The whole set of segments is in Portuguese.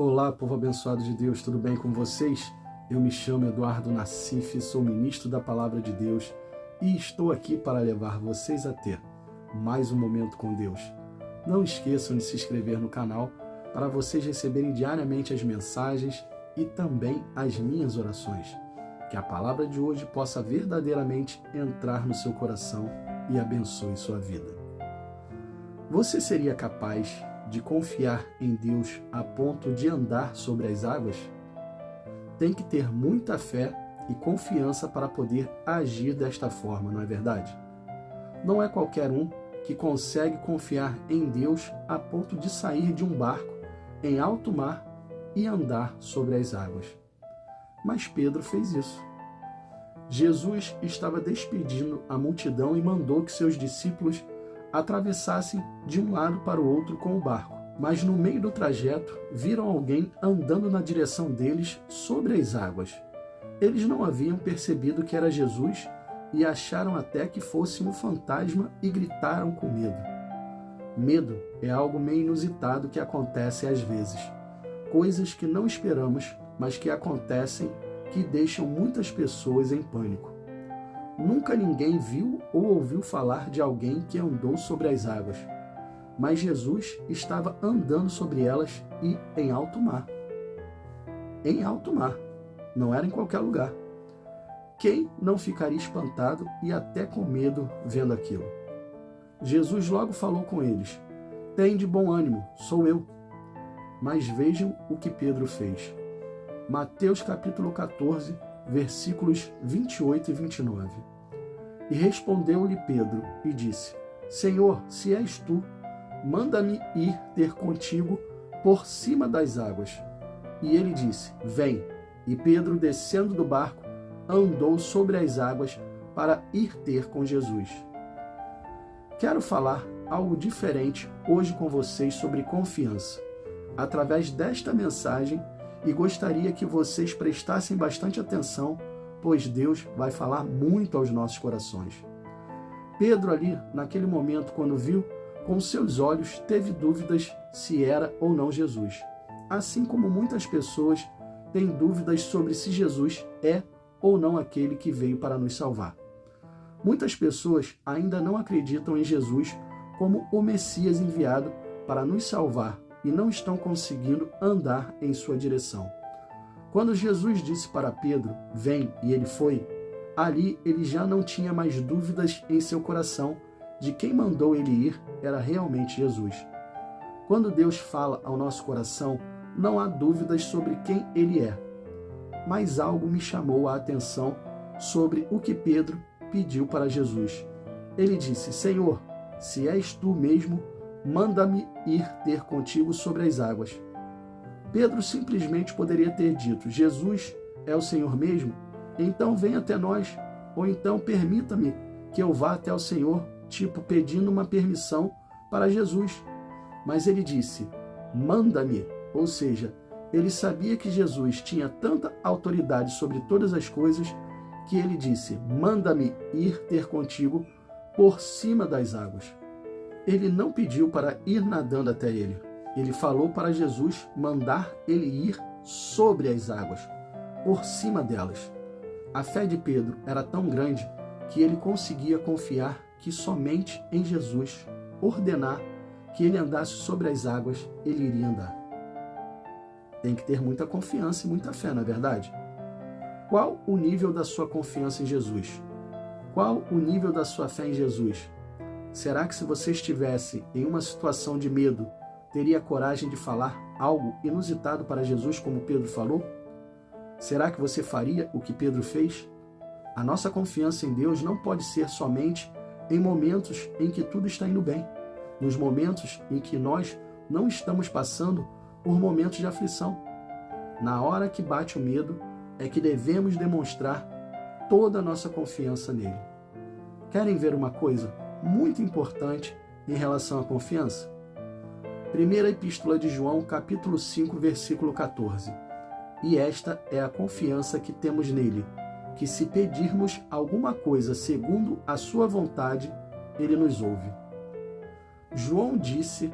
Olá, povo abençoado de Deus, tudo bem com vocês? Eu me chamo Eduardo Nassif, sou ministro da Palavra de Deus e estou aqui para levar vocês a ter mais um momento com Deus. Não esqueçam de se inscrever no canal para vocês receberem diariamente as mensagens e também as minhas orações. Que a palavra de hoje possa verdadeiramente entrar no seu coração e abençoe sua vida. Você seria capaz de confiar em Deus a ponto de andar sobre as águas? Tem que ter muita fé e confiança para poder agir desta forma, não é verdade? Não é qualquer um que consegue confiar em Deus a ponto de sair de um barco em alto mar e andar sobre as águas. Mas Pedro fez isso. Jesus estava despedindo a multidão e mandou que seus discípulos atravessassem de um lado para o outro com o barco. Mas no meio do trajeto, viram alguém andando na direção deles sobre as águas. Eles não haviam percebido que era Jesus e acharam até que fosse um fantasma e gritaram com medo. Medo é algo meio inusitado que acontece às vezes. Coisas que não esperamos, mas que acontecem, que deixam muitas pessoas em pânico. Nunca ninguém viu ou ouviu falar de alguém que andou sobre as águas, mas Jesus estava andando sobre elas e em alto mar. Em alto mar, não era em qualquer lugar. Quem não ficaria espantado e até com medo vendo aquilo? Jesus logo falou com eles: "Tende bom ânimo, sou eu." Mas vejam o que Pedro fez. Mateus capítulo 14, versículos 28 e 29. E respondeu-lhe Pedro e disse: "Senhor, se és tu, manda-me ir ter contigo por cima das águas." E ele disse: "Vem." E Pedro, descendo do barco, andou sobre as águas para ir ter com Jesus. Quero falar algo diferente hoje com vocês sobre confiança, através desta mensagem, e gostaria que vocês prestassem bastante atenção, pois Deus vai falar muito aos nossos corações. Pedro ali, naquele momento, quando viu, com seus olhos, teve dúvidas se era ou não Jesus. Assim como muitas pessoas têm dúvidas sobre se Jesus é ou não aquele que veio para nos salvar. Muitas pessoas ainda não acreditam em Jesus como o Messias enviado para nos salvar e não estão conseguindo andar em sua direção. Quando Jesus disse para Pedro: "Vem", e ele foi, ali ele já não tinha mais dúvidas em seu coração de quem mandou ele ir era realmente Jesus. Quando Deus fala ao nosso coração, não há dúvidas sobre quem ele é. Mas algo me chamou a atenção sobre o que Pedro pediu para Jesus. Ele disse: "Senhor, se és tu mesmo, manda-me ir ter contigo sobre as águas." Pedro simplesmente poderia ter dito: "Jesus é o Senhor mesmo? Então venha até nós." Ou então: "Permita-me que eu vá até o Senhor", tipo pedindo uma permissão para Jesus. Mas ele disse: "Manda-me", ou seja, ele sabia que Jesus tinha tanta autoridade sobre todas as coisas que ele disse: "Manda-me ir ter contigo por cima das águas." Ele não pediu para ir nadando até ele. Ele falou para Jesus mandar ele ir sobre as águas, por cima delas. A fé de Pedro era tão grande que ele conseguia confiar que somente em Jesus ordenar que ele andasse sobre as águas, ele iria andar. Tem que ter muita confiança e muita fé, não é verdade? Qual o nível da sua confiança em Jesus? Qual o nível da sua fé em Jesus? Será que se você estivesse em uma situação de medo, teria coragem de falar algo inusitado para Jesus, como Pedro falou? Será que você faria o que Pedro fez? A nossa confiança em Deus não pode ser somente em momentos em que tudo está indo bem, nos momentos em que nós não estamos passando por momentos de aflição. Na hora que bate o medo, é que devemos demonstrar toda a nossa confiança nele. Querem ver uma coisa muito importante em relação à confiança? Primeira Epístola de João, capítulo 5, versículo 14. "E esta é a confiança que temos nele, que se pedirmos alguma coisa segundo a sua vontade, ele nos ouve." João disse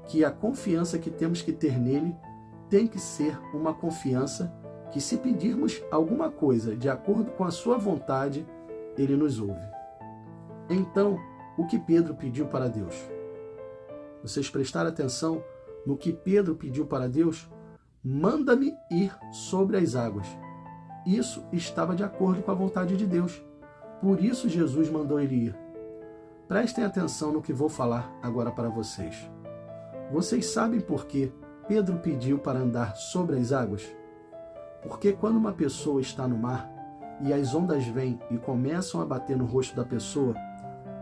que a confiança que temos que ter nele tem que ser uma confiança que, se pedirmos alguma coisa de acordo com a sua vontade, Ele nos ouve. Então, o que Pedro pediu para Deus? Vocês prestaram atenção no que Pedro pediu para Deus? Manda-me ir sobre as águas. Isso estava de acordo com a vontade de Deus. Por isso Jesus mandou ele ir. Prestem atenção no que vou falar agora para vocês. Vocês sabem por que Pedro pediu para andar sobre as águas? Porque quando uma pessoa está no mar e as ondas vêm e começam a bater no rosto da pessoa,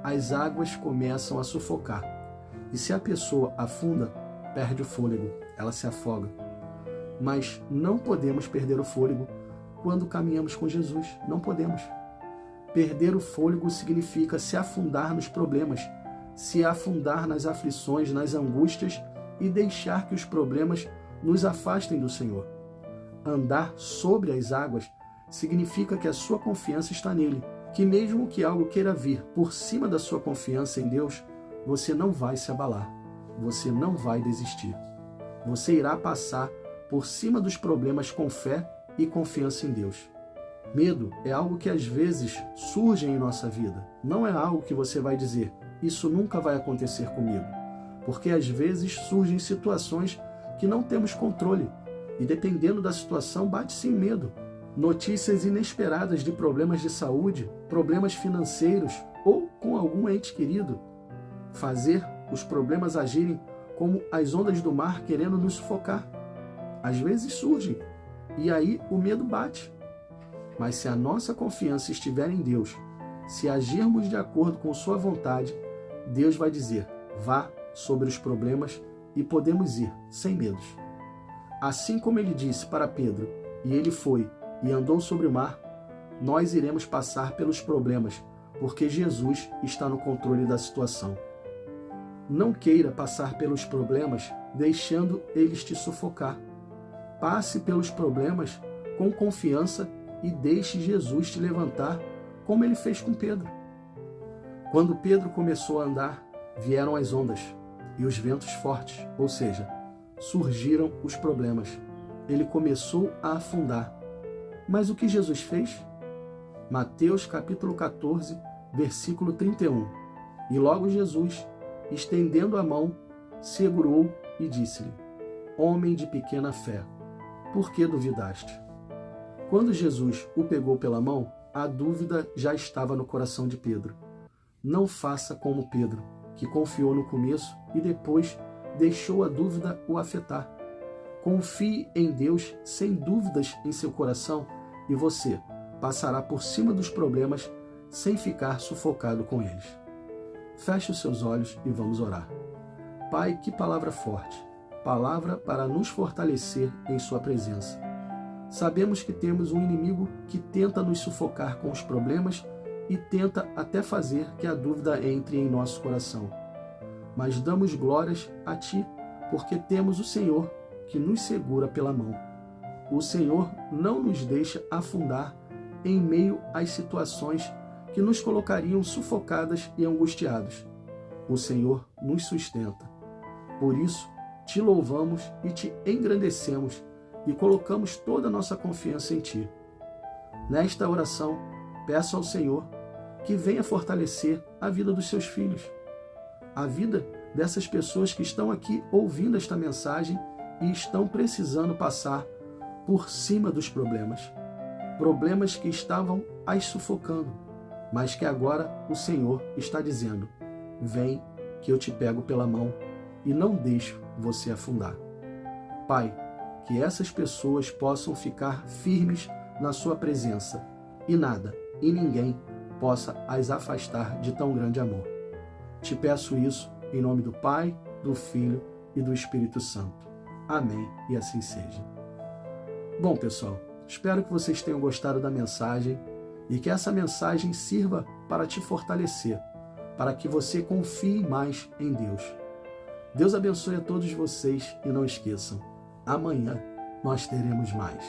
as águas começam a sufocar. E se a pessoa afunda, perde o fôlego, ela se afoga. Mas não podemos perder o fôlego quando caminhamos com Jesus. Não podemos. Perder o fôlego significa se afundar nos problemas, se afundar nas aflições, nas angústias e deixar que os problemas nos afastem do Senhor. Andar sobre as águas significa que a sua confiança está nele, que mesmo que algo queira vir por cima da sua confiança em Deus, você não vai se abalar, você não vai desistir. Você irá passar por cima dos problemas com fé e confiança em Deus. Medo é algo que às vezes surge em nossa vida. Não é algo que você vai dizer, isso nunca vai acontecer comigo. Porque às vezes surgem situações que não temos controle. E dependendo da situação, bate-se em medo. Notícias inesperadas de problemas de saúde, problemas financeiros ou com algum ente querido. Fazer os problemas agirem como as ondas do mar querendo nos sufocar. Às vezes surgem, e aí o medo bate. Mas se a nossa confiança estiver em Deus, se agirmos de acordo com sua vontade, Deus vai dizer, vá sobre os problemas e podemos ir sem medos. Assim como ele disse para Pedro, e ele foi e andou sobre o mar, nós iremos passar pelos problemas, porque Jesus está no controle da situação. Não queira passar pelos problemas deixando eles te sufocar. Passe pelos problemas com confiança e deixe Jesus te levantar, como ele fez com Pedro. Quando Pedro começou a andar, vieram as ondas e os ventos fortes, ou seja, surgiram os problemas. Ele começou a afundar. Mas o que Jesus fez? Mateus capítulo 14, versículo 31. E logo Jesus, estendendo a mão, segurou e disse-lhe, homem de pequena fé, por que duvidaste? Quando Jesus o pegou pela mão, a dúvida já estava no coração de Pedro. Não faça como Pedro, que confiou no começo e depois deixou a dúvida o afetar. Confie em Deus sem dúvidas em seu coração e você passará por cima dos problemas sem ficar sufocado com eles. Feche os seus olhos e vamos orar. Pai, que palavra forte, palavra para nos fortalecer em sua presença. Sabemos que temos um inimigo que tenta nos sufocar com os problemas e tenta até fazer que a dúvida entre em nosso coração. Mas damos glórias a Ti, porque temos o Senhor que nos segura pela mão. O Senhor não nos deixa afundar em meio às situações que nos colocariam sufocadas e angustiados. O Senhor nos sustenta. Por isso, Te louvamos e Te engrandecemos e colocamos toda a nossa confiança em Ti. Nesta oração, peço ao Senhor que venha fortalecer a vida dos seus filhos, a vida dessas pessoas que estão aqui ouvindo esta mensagem e estão precisando passar por cima dos problemas. Problemas que estavam as sufocando, mas que agora o Senhor está dizendo, vem que eu te pego pela mão e não deixo você afundar. Pai, que essas pessoas possam ficar firmes na sua presença e nada e ninguém possa as afastar de tão grande amor. Te peço isso em nome do Pai, do Filho e do Espírito Santo. Amém e assim seja. Bom, pessoal, espero que vocês tenham gostado da mensagem e que essa mensagem sirva para te fortalecer, para que você confie mais em Deus. Deus abençoe a todos vocês e não esqueçam, amanhã nós teremos mais.